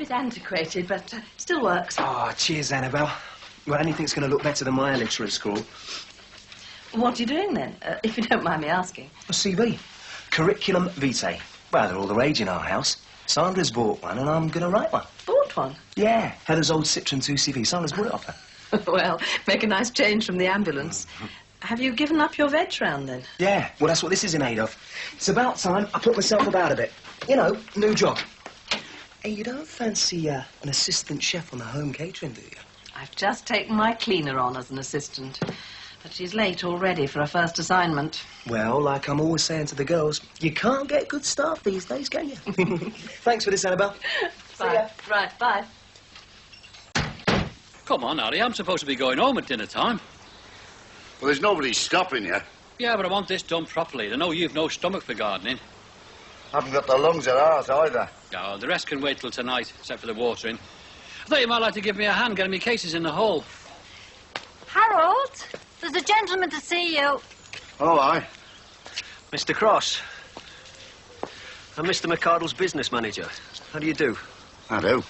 bit antiquated, but still works. Oh, cheers, Annabelle. Well, anything's going to look better than my elixir at school. What are you doing then, if you don't mind me asking? A CV. Curriculum vitae. Well, they're all the rage in our house. Sandra's bought one and I'm going to write one. Bought one? Yeah, Heather's old Citroen 2CV. Sandra's bought it off her. Well, make a nice change from the ambulance. Have you given up your veg round then? Yeah, well, that's what this is in aid of. It's about time I put myself about a bit. You know, new job. Hey, you don't fancy an assistant chef on the home catering, do you? I've just taken my cleaner on as an assistant. But she's late already for her first assignment. Well, like I'm always saying to the girls, you can't get good staff these days, can you? Thanks for this, Annabelle. Bye. Right, bye. Come on, Harry, I'm supposed to be going home at dinner time. Well, there's nobody stopping you. Yeah, but I want this done properly. I know you've no stomach for gardening. I haven't got the lungs of ours either. No, the rest can wait till tonight, except for the watering. I thought you might like to give me a hand getting me cases in the hole. Harold, there's a gentleman to see you. Oh, aye. Mr. Cross. I'm Mr. McArdle's business manager. How do you do? I do.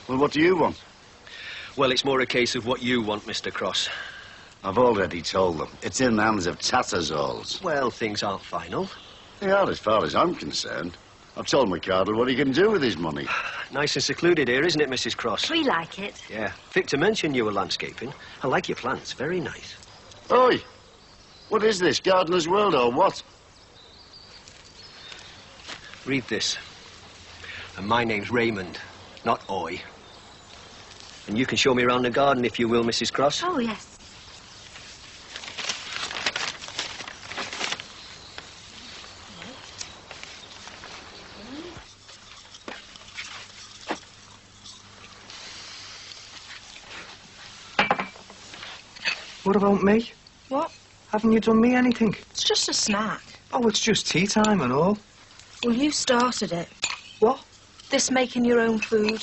Well, what do you want? Well, it's more a case of what you want, Mr. Cross. I've already told them. It's in the hands of Tattersall's. Well, things aren't final. They are, as far as I'm concerned. I've told McArdle what he can do with his money. Nice and secluded here, isn't it, Mrs. Cross? We like it. Yeah. Victor mentioned you were landscaping. I like your plants. Very nice. Oi! What is this, Gardener's World or what? Read this. And my name's Raymond, not Oi. And you can show me around the garden if you will, Mrs. Cross. Oh, yes. What about me? What? Haven't you done me anything? It's just a snack. Oh, it's just tea time and all. Well, you started it. What? This making your own food.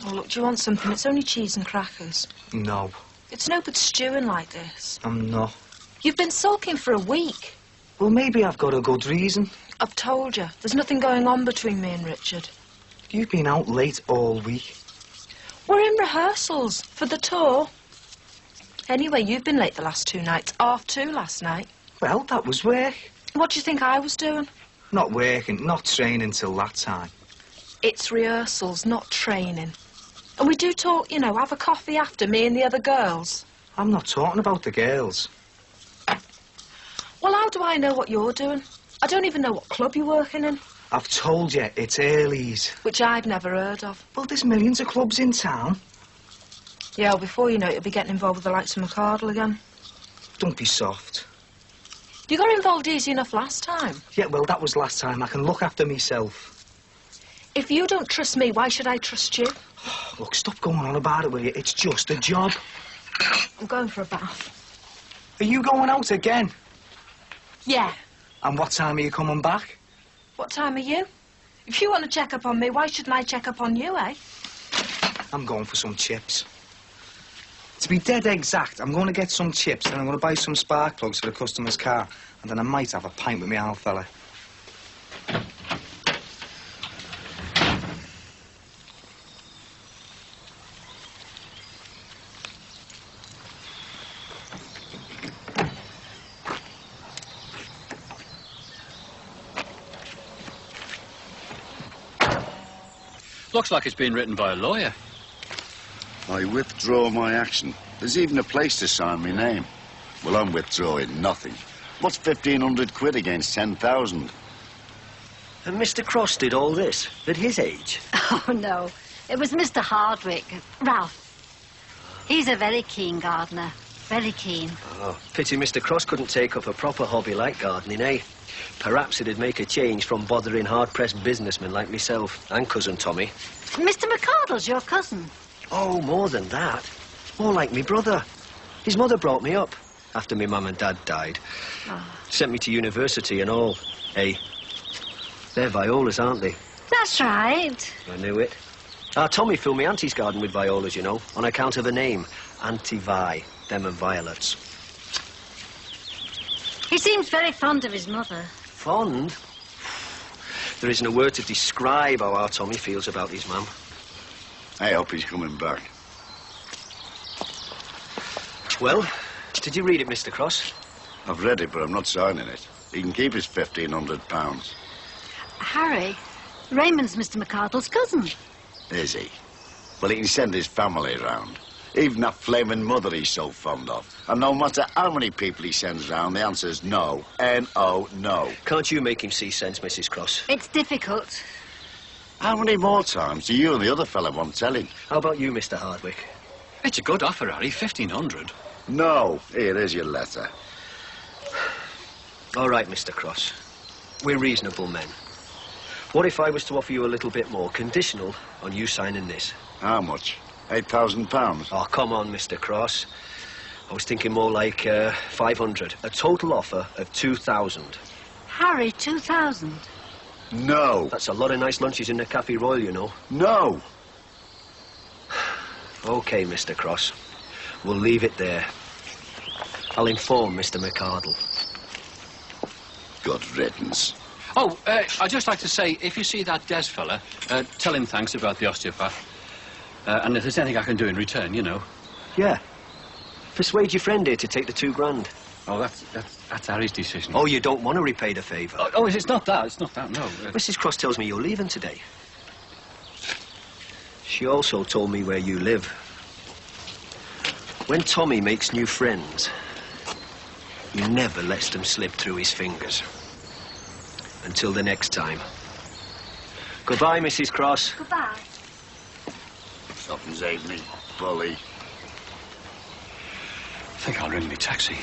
Oh, look, do you want something? It's only cheese and crackers. No. It's no good stewing like this. I'm not. You've been sulking for a week. Well, maybe I've got a good reason. I've told you. There's nothing going on between me and Richard. You've been out late all week. We're in rehearsals for the tour. Anyway, you've been late the last 2 nights. 2:30 last night. Well, that was work. What do you think I was doing? Not working, not training till that time. It's rehearsals, not training. And we do talk, you know, have a coffee after, me and the other girls. I'm not talking about the girls. Well, how do I know what you're doing? I don't even know what club you're working in. I've told you, it's Early's. Which I've never heard of. Well, there's millions of clubs in town. Yeah, well, before you know it, you'll be getting involved with the likes of McArdle again. Don't be soft. You got involved easy enough last time. Yeah, well, that was last time. I can look after myself. If you don't trust me, why should I trust you? Look, stop going on about it, will you? It's just a job. I'm going for a bath. Are you going out again? Yeah. And what time are you coming back? What time are you? If you want to check up on me, why shouldn't I check up on you, eh? I'm going for some chips. To be dead exact, I'm going to get some chips and I'm going to buy some spark plugs for the customer's car. And then I might have a pint with my old fella. Looks like it's been written by a lawyer. I withdraw my action. There's even a place to sign my name. Well, I'm withdrawing nothing. What's 1,500 quid against 10,000? And Mr. Cross did all this at his age? Oh, no. It was Mr. Hardwick, Ralph. He's a very keen gardener. Very keen. Oh, pity Mr. Cross couldn't take up a proper hobby like gardening, eh? Perhaps it'd make a change from bothering hard-pressed businessmen like myself and Cousin Tommy. Mr. McArdle's your cousin. Oh, more than that. More like me brother. His mother brought me up after my mum and dad died. Oh. Sent me to university and all. Hey, they're violas, aren't they? That's right. I knew it. Tommy filled me auntie's garden with violas, you know, on account of the name. Auntie Vi, them and violets. He seems very fond of his mother. Fond? There isn't a word to describe how our Tommy feels about his mum. I hope he's coming back. Well, did you read it, Mr. Cross? I've read it, but I'm not signing it. He can keep his £1,500. Harry, Raymond's Mr. McArdle's cousin. Is he? Well, he can send his family round. Even that flaming mother he's so fond of. And no matter how many people he sends round, the answer's no. N-O, no. Can't you make him see sense, Mrs. Cross? It's difficult. How many more times do you and the other fella want telling? How about you, Mr. Hardwick? It's a good offer, Harry. 1,500. No. Here is your letter. All right, Mr. Cross. We're reasonable men. What if I was to offer you a little bit more, conditional on you signing this? How much? £8,000? Oh, come on, Mr. Cross. I was thinking more like 500. A total offer of 2,000. Harry, 2,000. No. That's a lot of nice lunches in the Cafe Royal, you know. No. OK, Mr. Cross. We'll leave it there. I'll inform Mr. McArdle. Good riddance. Oh, I'd just like to say, if you see that Des fella, tell him thanks about the osteopath. And if there's anything I can do in return, you know. Yeah. Persuade your friend here to take the £2,000. Oh, that's Harry's decision. Oh, you don't want to repay the favour? Oh, it's not that. It's not that, no. Mrs. Cross tells me you're leaving today. She also told me where you live. When Tommy makes new friends, he never lets them slip through his fingers. Until the next time. Goodbye, Mrs. Cross. Goodbye. Something's ate me, bully. I think I'll ring me taxi.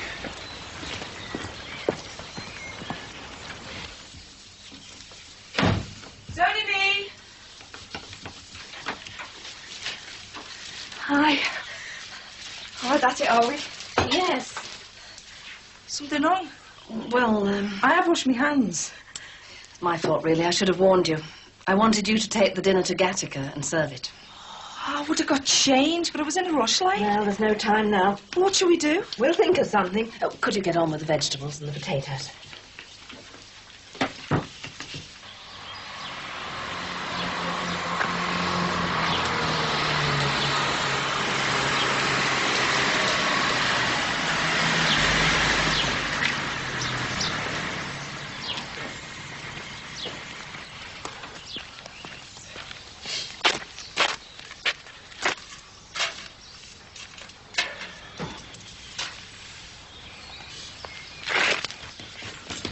It's only me. Hi. Oh, that's it, are we? Yes. Something wrong? Well, I have washed my hands. it's my fault, really. I should have warned you. I wanted you to take the dinner to Gattaca and serve it. I would have got changed, but I was in a rush, like. Well, there's no time now. What shall we do? We'll think of something. Oh, could you get on with the vegetables and the potatoes?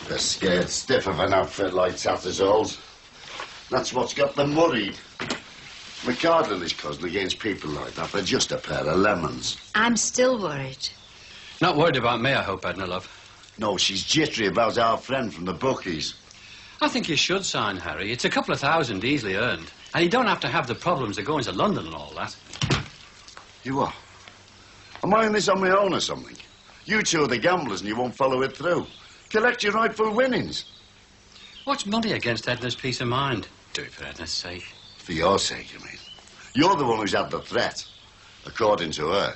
They're scared stiff of an outfit like Tattersall's. That's what's got them worried. McArdle and his cousin against people like that, they're just a pair of lemons. I'm still worried. Not worried about me, I hope, Edna, love. No, she's jittery about our friend from the bookies. I think you should sign, Harry. It's a couple of thousand easily earned. And you don't have to have the problems of going to London and all that. You are? Am I in this on my own or something? You two are the gamblers and you won't follow it through. Collect your rightful winnings. What's money against Edna's peace of mind? Do it for Edna's sake. For your sake, I mean. You're the one who's had the threat. According to her.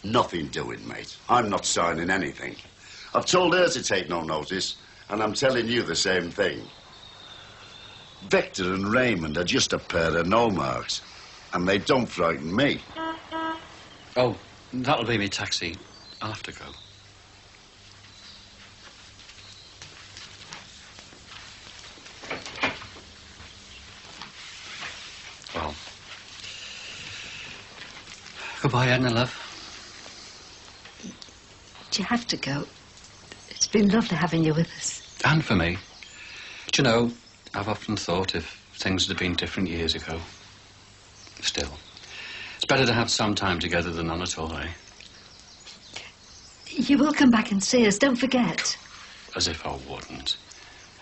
Nothing doing, mate. I'm not signing anything. I've told her to take no notice, and I'm telling you the same thing. Victor and Raymond are just a pair of no-marks, and they don't frighten me. Oh, that'll be me taxi. I'll have to go. Well, goodbye, Edna, love. Do you have to go? It's been lovely having you with us. And for me. Do you know, I've often thought if things had been different years ago. Still, it's better to have some time together than none at all, eh? You will come back and see us, don't forget. As if I wouldn't.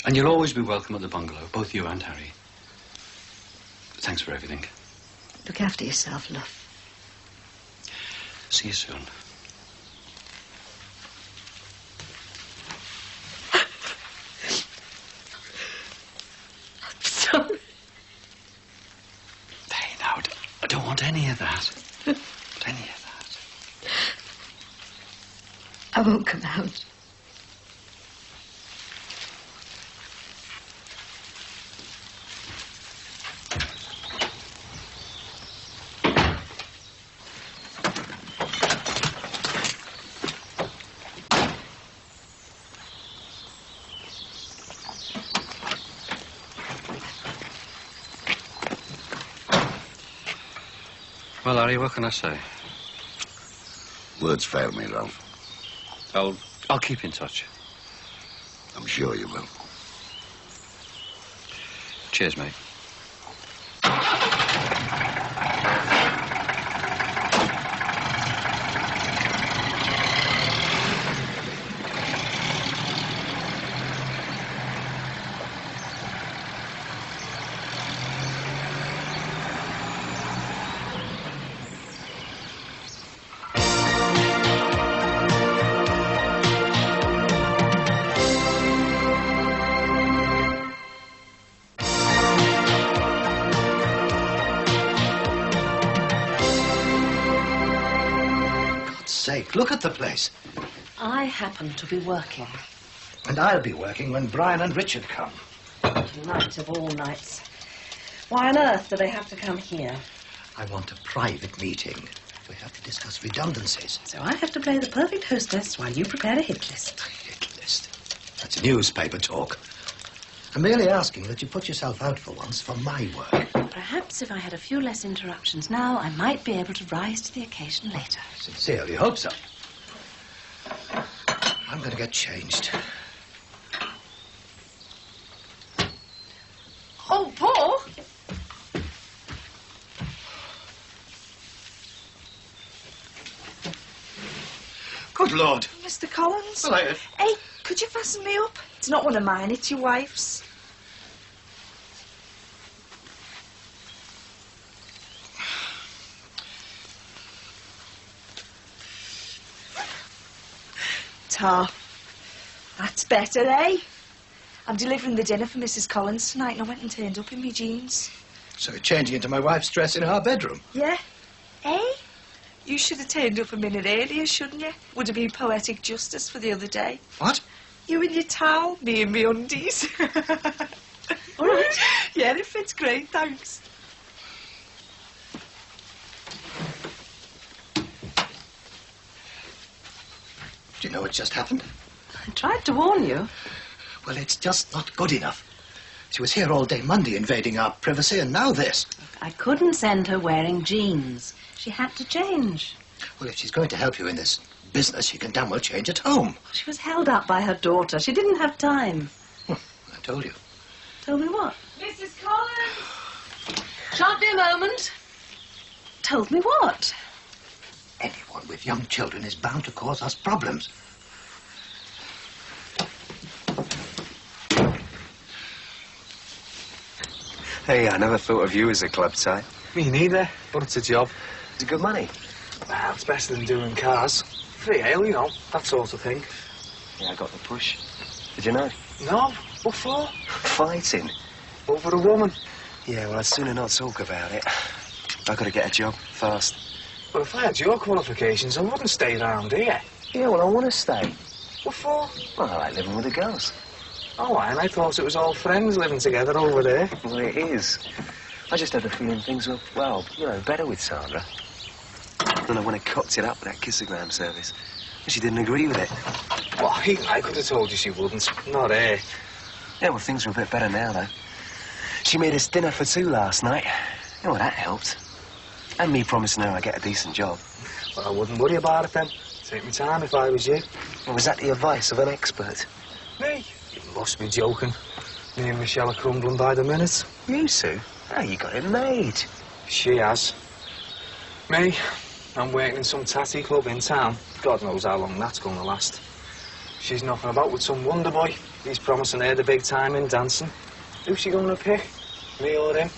And you'll always be welcome at the bungalow, both you and Harry. Thanks for everything. Look after yourself, love. See you soon. Sorry. Hey, now, I don't want any of that. Not any of that. I won't come out. Well, Harry, what can I say? Words fail me, Ralph. I'll keep in touch. I'm sure you will. Cheers, mate. Look at the place. I happen to be working. And I'll be working when Brian and Richard come. Night of all nights. Why on earth do they have to come here? I want a private meeting. We have to discuss redundancies. So I have to play the perfect hostess while you prepare a hit list. A hit list? That's newspaper talk. I'm merely asking that you put yourself out for once for my work. Perhaps if I had a few less interruptions now, I might be able to rise to the occasion later. Sincerely hope so. I'm going to get changed. Oh, Paul! Good Lord. Mr. Collins? Hello. Hey, could you fasten me up? It's not one of mine, it's your wife's. Tar. That's better, eh? I'm delivering the dinner for Mrs. Collins tonight and I went and turned up in my jeans. So you're changing into my wife's dress in our bedroom? Yeah. Eh? You should have turned up a minute earlier, shouldn't you? Would have been poetic justice for the other day. What? You in your towel, me in my undies. All right. Yeah, it fits great, thanks. Do you know what just happened? I tried to warn you. Well, it's just not good enough. She was here all day Monday invading our privacy, and now this. I couldn't send her wearing jeans. She had to change. Well, if she's going to help you in this business, she can damn well change at home. She was held up by her daughter. She didn't have time. I told you. Told me what? Mrs. Collins! Shan't be a moment. Told me what? Anyone with young children is bound to cause us problems. Hey, I never thought of you as a club type. Me neither, but it's a job. It's good money. Well, it's better than doing cars. Free ale, you know, that sort of thing. Yeah, I got the push. Did you know? No, what for? Fighting. Over a woman. Yeah, well, I'd sooner not talk about it. I've got to get a job fast. Well, if I had your qualifications, I wouldn't stay round here. Yeah, well, I want to stay. What for? Well, I like living with the girls. Oh, and I thought it was all friends living together over there. Well, it is. I just had the feeling things were, well, you know, better with Sandra. Then I went and cocked it up with that kissogram service. And she didn't agree with it. Well, I could have told you she wouldn't. Not her. Yeah, well, things are a bit better now, though. She made us dinner for two last night. You know, that helped. And me promising her I'd get a decent job. Well, I wouldn't worry about it then. Take me time if I was you. Well, was that the advice of an expert? Me? You must be joking. Me and Michelle are crumbling by the minute. You, Sue? Oh, you got it made. She has. Me? I'm working in some tatty club in town. God knows how long that's going to last. She's knocking about with some wonder boy. He's promising her the big time in dancing. Who's she going to pick? Me or him?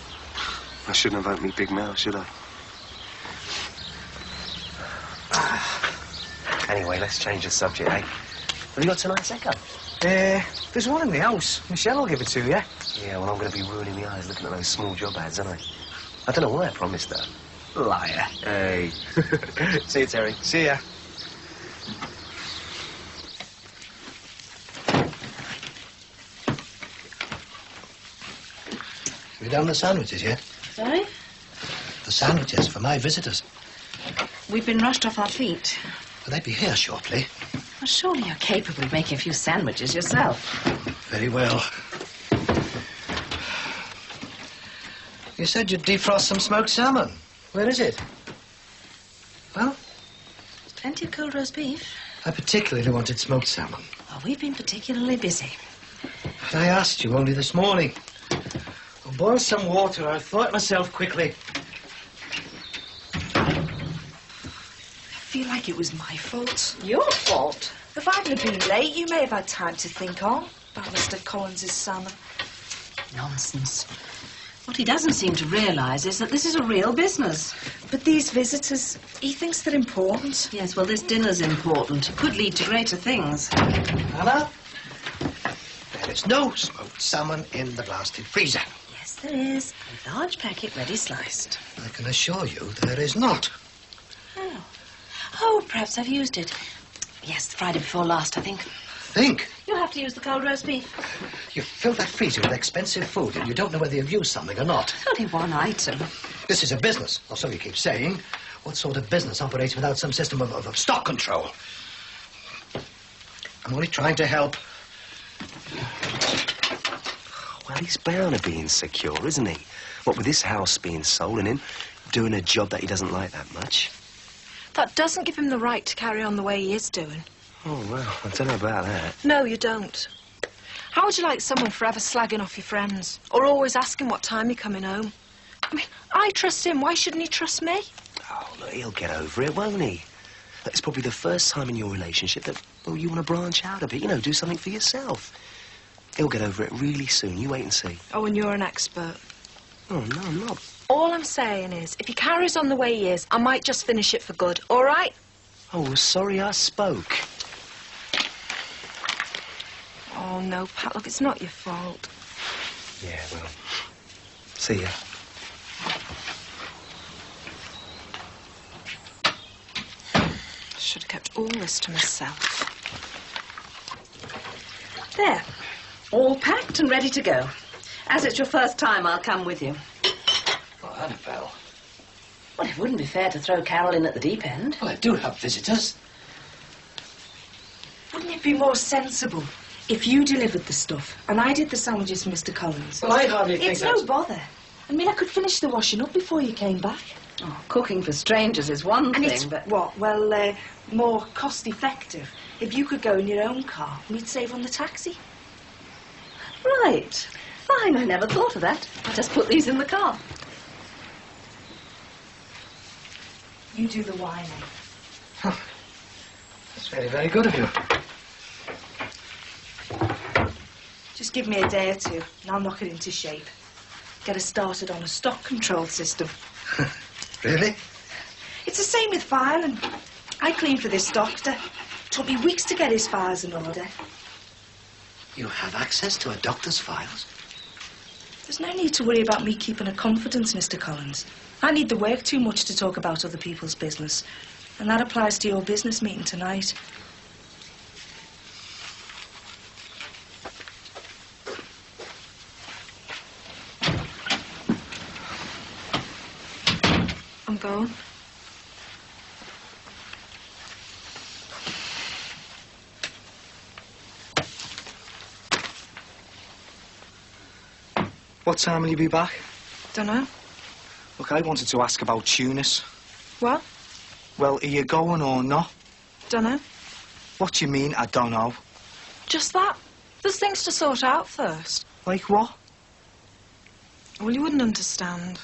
I shouldn't have opened me big mouth, should I? Anyway, let's change the subject, eh? Have you got tonight's Echo? There's one in the house. Michelle will give it to you. Yeah, well, I'm going to be ruining my eyes looking at those small job ads, aren't I? I don't know why I promised that. Liar. Hey. See you, Terry. See ya. Have you done the sandwiches yet? Sorry? The sandwiches for my visitors. We've been rushed off our feet. Will they be here shortly? Well, surely you're capable of making a few sandwiches yourself. Very well. You said you'd defrost some smoked salmon. Where is it? cold roast beef? I particularly wanted smoked salmon. Oh, we've been particularly busy. But I asked you only this morning. I'll boil some water. I thought myself quickly. I feel like it was my fault. Your fault? If I hadn't have been late, you may have had time to think on about Mr. Collins's salmon. Nonsense. What he doesn't seem to realise is that this is a real business. But these visitors, he thinks they're important. Yes, well, this dinner's important. Could lead to greater things. Anna? There is no smoked salmon in the blasted freezer. Yes, there is. A large packet ready sliced. I can assure you there is not. Oh. Oh, perhaps I've used it. Yes, the Friday before last, I think. Think. You'll have to use the cold roast beef. You fill that freezer with expensive food and you don't know whether you've used something or not. Only one item. This is a business, or so you keep saying. What sort of business operates without some system of stock control? I'm only trying to help. Well, he's bound to be insecure, isn't he? What with this house being sold and him doing a job that he doesn't like that much. That doesn't give him the right to carry on the way he is doing. Oh, well, I don't know about that. No, you don't. How would you like someone forever slagging off your friends? Or always asking what time you're coming home? I mean, I trust him. Why shouldn't he trust me? Oh, look, he'll get over it, won't he? It's probably the first time in your relationship that, well, you want to branch out a bit, you know, do something for yourself. He'll get over it really soon. You wait and see. Oh, and you're an expert. Oh, no, I'm not. All I'm saying is, if he carries on the way he is, I might just finish it for good, all right? Oh, well, sorry I spoke. Oh, no, Pat, look, it's not your fault. Yeah, well, see ya. Should have kept all this to myself. There. All packed and ready to go. As it's your first time, I'll come with you. Oh, Annabelle. Well, it wouldn't be fair to throw Carol in at the deep end. Well, I do have visitors. Wouldn't it be more sensible if you delivered the stuff and I did the sandwiches for Mr. Collins? Well, I hardly think It's that's... no bother. I mean, I could finish the washing up before you came back. Oh, cooking for strangers is one And thing, it's, but... what, well, more cost-effective. If you could go in your own car, we'd save on the taxi. Right. Fine, I never thought of that. I'll just put these in the car. You do the whining. That's very, very good of you. Just give me a day or two, and I'll knock it into shape. Get us started on a stock control system. Really? It's the same with filing. I cleaned for this doctor. Took me weeks to get his files in order. You have access to a doctor's files? There's no need to worry about me keeping a confidence, Mr. Collins. I need the work too much to talk about other people's business. And that applies to your business meeting tonight. I'm going. What time will you be back? Dunno. Look, I wanted to ask about Tunis. What? Well, are you going or not? Dunno. What do you mean, I don't know? Just that. There's things to sort out first. Like what? Well, you wouldn't understand.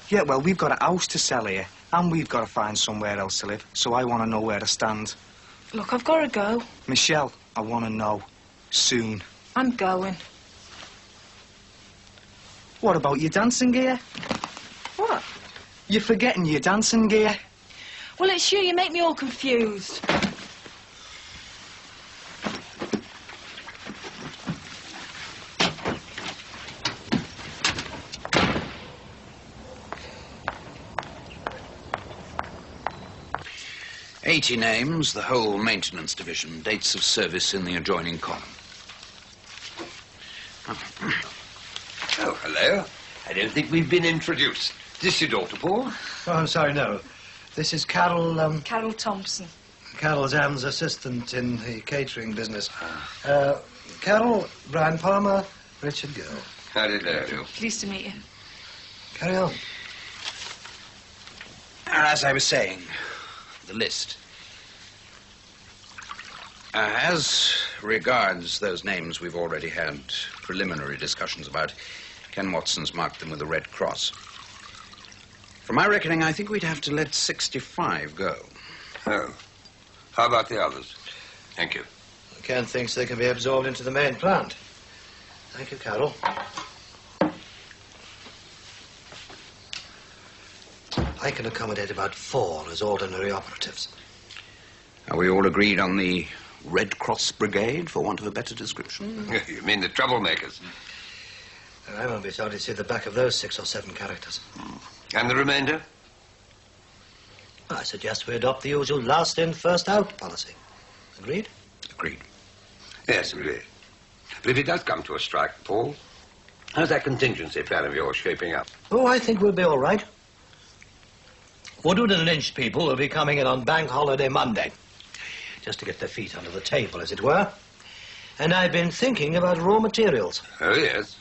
Yeah, well, we've got a house to sell here, and we've got to find somewhere else to live, so I want to know where to stand. Look, I've got to go. Michelle, I want to know. Soon. I'm going. What about your dancing gear? What? You're forgetting your dancing gear. Well, it's you. You make me all confused. "80 names, the whole maintenance division, dates of service in the adjoining column." Oh, hello. I don't think we've been introduced. Is this your daughter, Paul? Oh, I'm sorry, no. This is Carol, Carol Thompson. Carol's Anne's assistant in the catering business. Carol, Brian Palmer, Richard Gill. How did I do? Pleased to meet you. Carry on. As I was saying, the list. As regards those names we've already had preliminary discussions about, Ken Watson's marked them with a red cross. From my reckoning, I think we'd have to let 65 go. Oh. How about the others? Thank you. Ken thinks they can be absorbed into the main plant. Thank you, Carol. I can accommodate about 4 as ordinary operatives. Are we all agreed on the Red Cross Brigade, for want of a better description? You mean the troublemakers? I won't be sorry to see the back of those 6 or 7 characters. And the remainder? I suggest we adopt the usual last in, first out policy. Agreed? Agreed. Yes, agreed. But if it does come to a strike, Paul, how's that contingency plan of yours shaping up? Oh, I think we'll be all right. Woodward and Lynch people will be coming in on Bank Holiday Monday, just to get their feet under the table, as it were. And I've been thinking about raw materials. Oh, yes.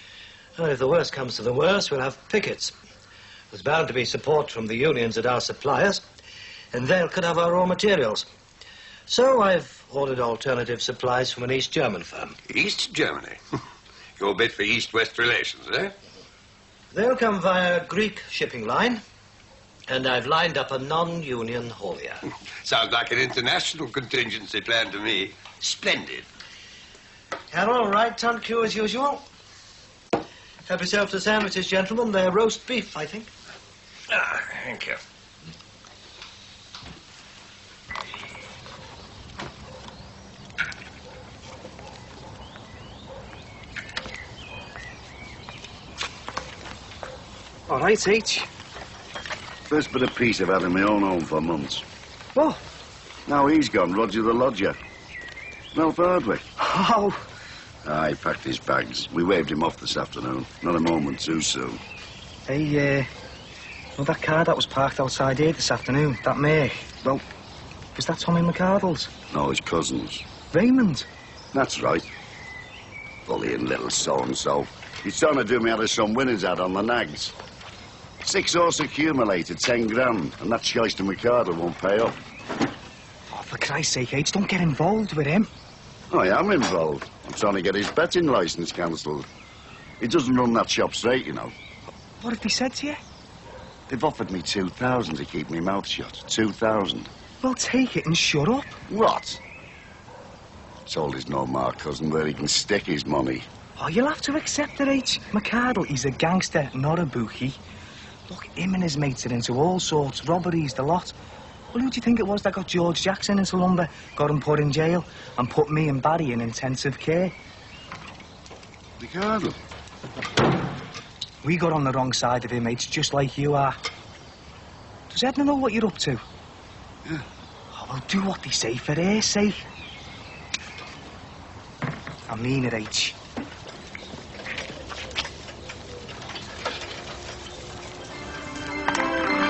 Well, if the worst comes to the worst, we'll have pickets. There's bound to be support from the unions at our suppliers, and they'll cut off our raw materials. So I've ordered alternative supplies from an East German firm. East Germany? Your bid for East-West relations, eh? They'll come via a Greek shipping line, and I've lined up a non-union haulier. Sounds like an international contingency plan to me. Splendid. Carol, right on cue as usual. Help yourself to sandwiches, gentlemen. They're roast beef, I think. Ah, thank you. All right, H. First bit of peace I've had in my own home for months. What? Now he's gone, Roger the lodger. Ralph Hardwick. Oh. He packed his bags. We waved him off this afternoon. Not a moment too soon. Hey, well, that car that was parked outside here this afternoon, that mare, well, was that Tommy McArdle's? No, his cousins. Raymond? That's right. Bullying little so-and-so. He's trying to do me out of some winners ad on the nags. 6 horse accumulated, 10 grand, and that shice to McArdle won't pay up. Oh, for Christ's sake, H, don't get involved with him. I am involved. I'm trying to get his betting licence cancelled. He doesn't run that shop straight, you know. What have they said to you? They've offered me 2,000 to keep me mouth shut. 2,000. Well, take it and shut up. What? Told his no-mar cousin where he can stick his money. Oh, you'll have to accept it, H. McArdle, he's a gangster, not a bookie. Look, him and his mates are into all sorts, robberies, the lot. Well, who do you think it was that got George Jackson into lumber, got him put in jail, and put me and Barry in intensive care? McArdle? We got on the wrong side of him, H, just like you are. Does Edna know what you're up to? Yeah. Oh, well, do what they say for their sake. I mean it, H.